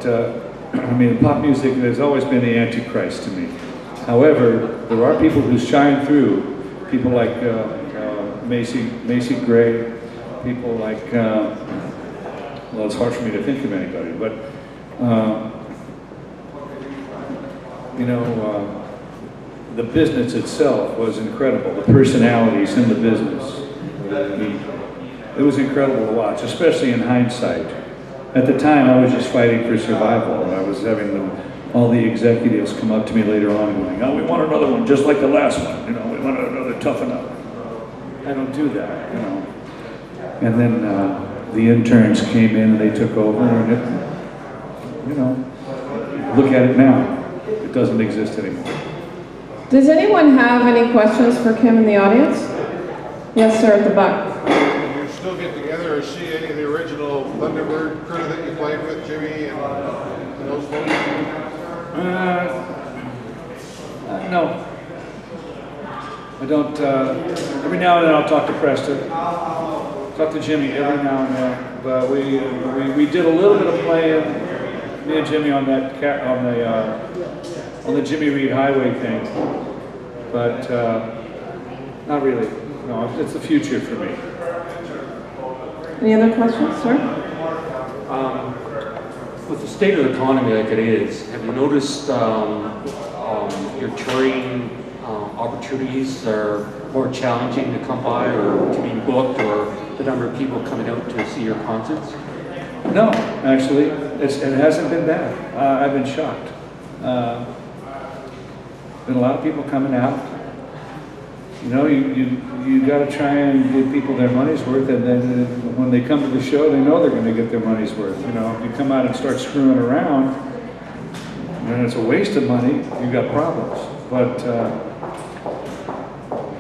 But, I mean, pop music has always been the Antichrist to me. However, there are people who shine through, people like Macy Gray, people like, well, it's hard for me to think of anybody, but, you know, the business itself was incredible, the personalities in the business. It was incredible to watch, especially in hindsight. At the time, I was just fighting for survival, and I was having all the executives come up to me later on going, oh, we want another one just like the last one, you know, we want another toughen up. I don't do that, you know. And then the interns came in and they took over, and it, you know, look at it now. It doesn't exist anymore. Does anyone have any questions for Kim in the audience? Yes, sir, at the back. You still get together or see any of the original Thunderbird crew that you played with, Jimmy and those folks? No. I don't, every now and then I'll talk to Preston, talk to Jimmy every now and then, but we did a little bit of playing, me and Jimmy on that on the Jimmy Reed Highway thing, but not really. No, it's the future for me. Any other questions, sir? With the state of the economy like it is, have you noticed your touring opportunities are more challenging to come by or to be booked, or the number of people coming out to see your concerts? No, actually, it hasn't been bad. I've been shocked. Been a lot of people coming out. You know, you got to try and give people their money's worth, and then when they come to the show, they know they're going to get their money's worth. You know, if you come out and start screwing around, and it's a waste of money, you've got problems. But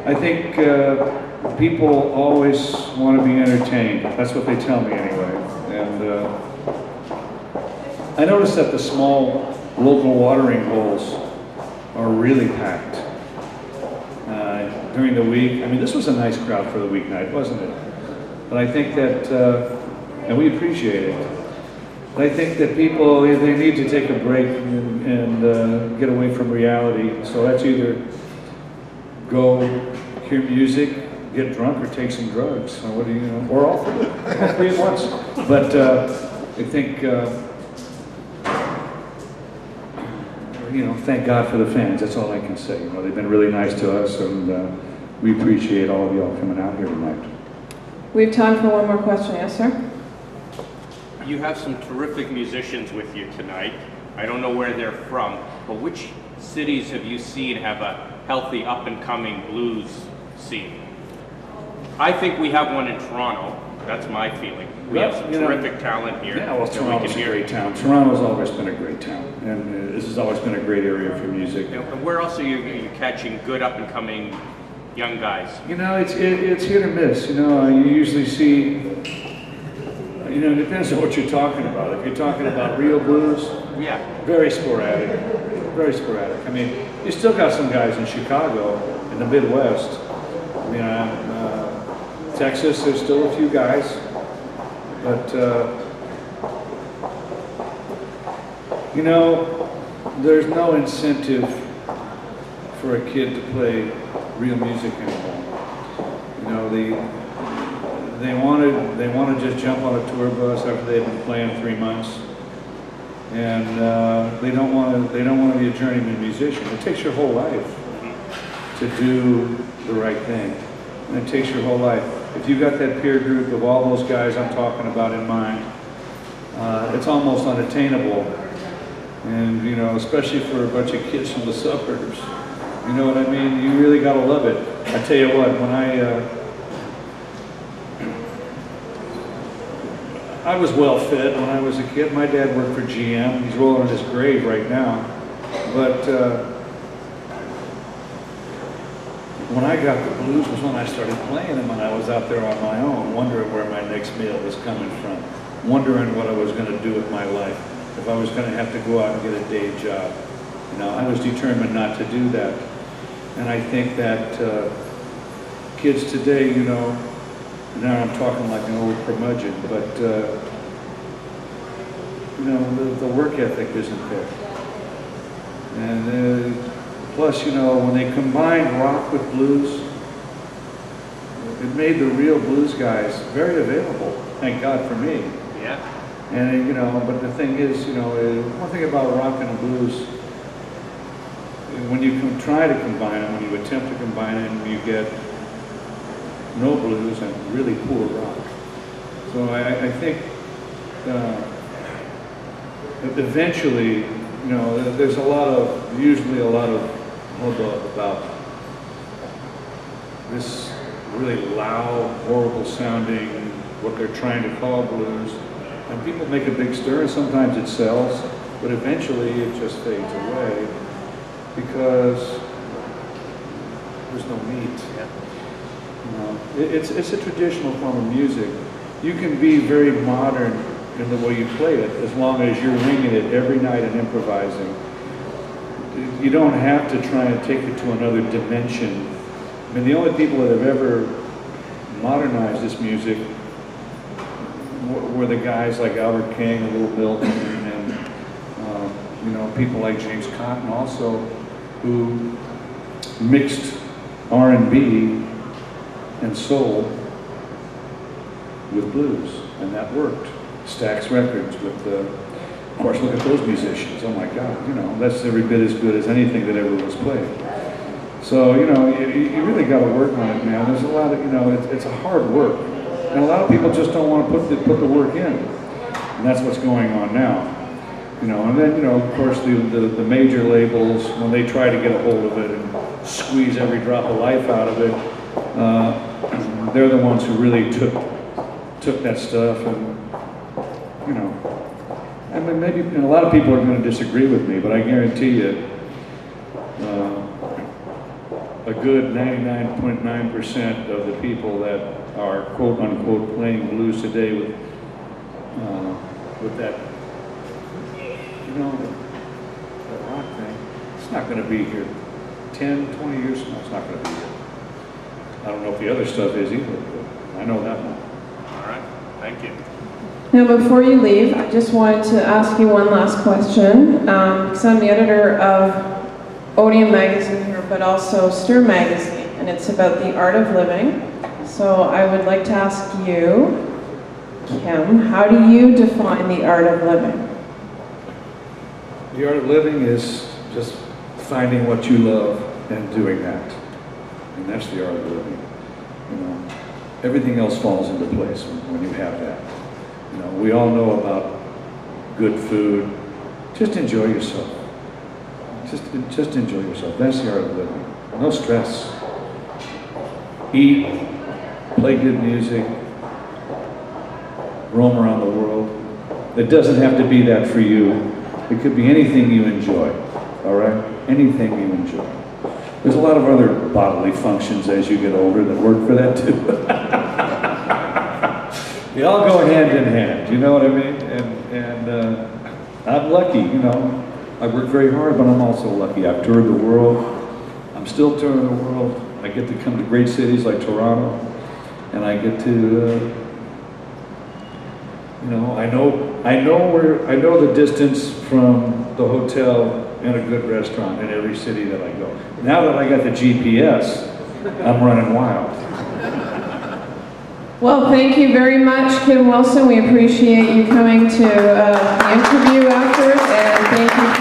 I think people always want to be entertained. That's what they tell me anyway. And I noticed that the small local watering holes are really packed during the week. I mean, this was a nice crowd for the weeknight, wasn't it? But I think that, and we appreciate it, but I think that people, they need to take a break and get away from reality. So that's either go hear music, get drunk, or take some drugs, or what do you know, or all three at once. But I think, you know, thank God for the fans. That's all I can say. You know, they've been really nice to us, and we appreciate all of y'all coming out here tonight. We have time for one more question. Yes, sir? You have some terrific musicians with you tonight. I don't know where they're from, but which cities have you seen have a healthy up-and-coming blues scene? I think we have one in Toronto. That's my feeling. We have some terrific talent here. Yeah, well, Toronto's a great town. Toronto's always been a great town, and this has always been a great area for music. And where else are you catching good up-and-coming young guys? You know, it's hit or miss. You know, you usually see, you know, it depends on what you're talking about. If you're talking about real blues, yeah, very sporadic, very sporadic. I mean, you still got some guys in Chicago, in the Midwest. I mean, Texas, there's still a few guys, but you know, there's no incentive for a kid to play real music anymore. You know, they want to just jump on a tour bus after they've been playing 3 months, and they don't want to be a journeyman musician. It takes your whole life to do the right thing, and it takes your whole life. If you've got that peer group of all those guys I'm talking about in mind, it's almost unattainable. And, you know, especially for a bunch of kids from the suburbs, you know what I mean? You really got to love it. I tell you what, when I was well fed when I was a kid. My dad worked for GM. He's rolling in his grave right now. But when I got the blues was when I started playing them, and I was out there on my own, wondering where my next meal was coming from, wondering what I was going to do with my life, if I was going to have to go out and get a day job. You know, I was determined not to do that. And I think that kids today, you know, now I'm talking like an old curmudgeon, but you know, the work ethic isn't there. And plus, you know, when they combined rock with blues, it made the real blues guys very available. Thank God for me. Yeah. And you know, but the thing is, you know, one thing about rock and blues, when you try to combine them, when you attempt to combine them, you get no blues and really poor rock. So I think eventually, you know, there's usually a lot of hubbub about this really loud, horrible sounding, what they're trying to call blues. And people make a big stir, and sometimes it sells, but eventually it just fades away because there's no meat. You know, it's a traditional form of music. You can be very modern in the way you play it as long as you're winging it every night and improvising. You don't have to try and take it to another dimension. I mean, the only people that have ever modernized this music were the guys like Albert King and Little Milton and you know, people like James Cotton also, who mixed R&B and soul with blues, and that worked. Stax Records with of course, look at those musicians. Oh my God, you know, that's every bit as good as anything that ever was played. So, you know, you really got to work on it, man. There's a lot of, you know, it's a hard work. And a lot of people just don't want to put the work in. And that's what's going on now. You know, and then, you know, of course, the major labels, when they try to get a hold of it and squeeze every drop of life out of it, they're the ones who really took that stuff and, you know, I mean, maybe, and a lot of people are going to disagree with me, but I guarantee you, a good 99.9% of the people that are quote unquote playing blues today with that, you know, that rock thing, it's not going to be here 10, 20 years from now. It's not going to be here. I don't know if the other stuff is either, but I know that one. All right, thank you. Now, before you leave, I just wanted to ask you one last question, because I'm the editor of Odeum magazine here, but also Stir magazine, and it's about the art of living. So I would like to ask you, Kim, how do you define the art of living? The art of living is just finding what you love and doing that. And that's the art of living. You know, everything else falls into place when you have that. You know, we all know about good food. Just enjoy yourself. Just enjoy yourself. That's the art of living. No stress. Eat, play good music, roam around the world. It doesn't have to be that for you. It could be anything you enjoy, all right? Anything you enjoy. There's a lot of other bodily functions as you get older that work for that too. They all go hand in hand, you know what I mean? And I'm lucky, you know. I work very hard, but I'm also lucky. I've toured the world. I'm still touring the world. I get to come to great cities like Toronto, and I get to, you know, I know the distance from the hotel and a good restaurant in every city that I go. Now that I got the GPS, I'm running wild. Well, thank you very much, Kim Wilson. We appreciate you coming to the interview afterwards, and thank you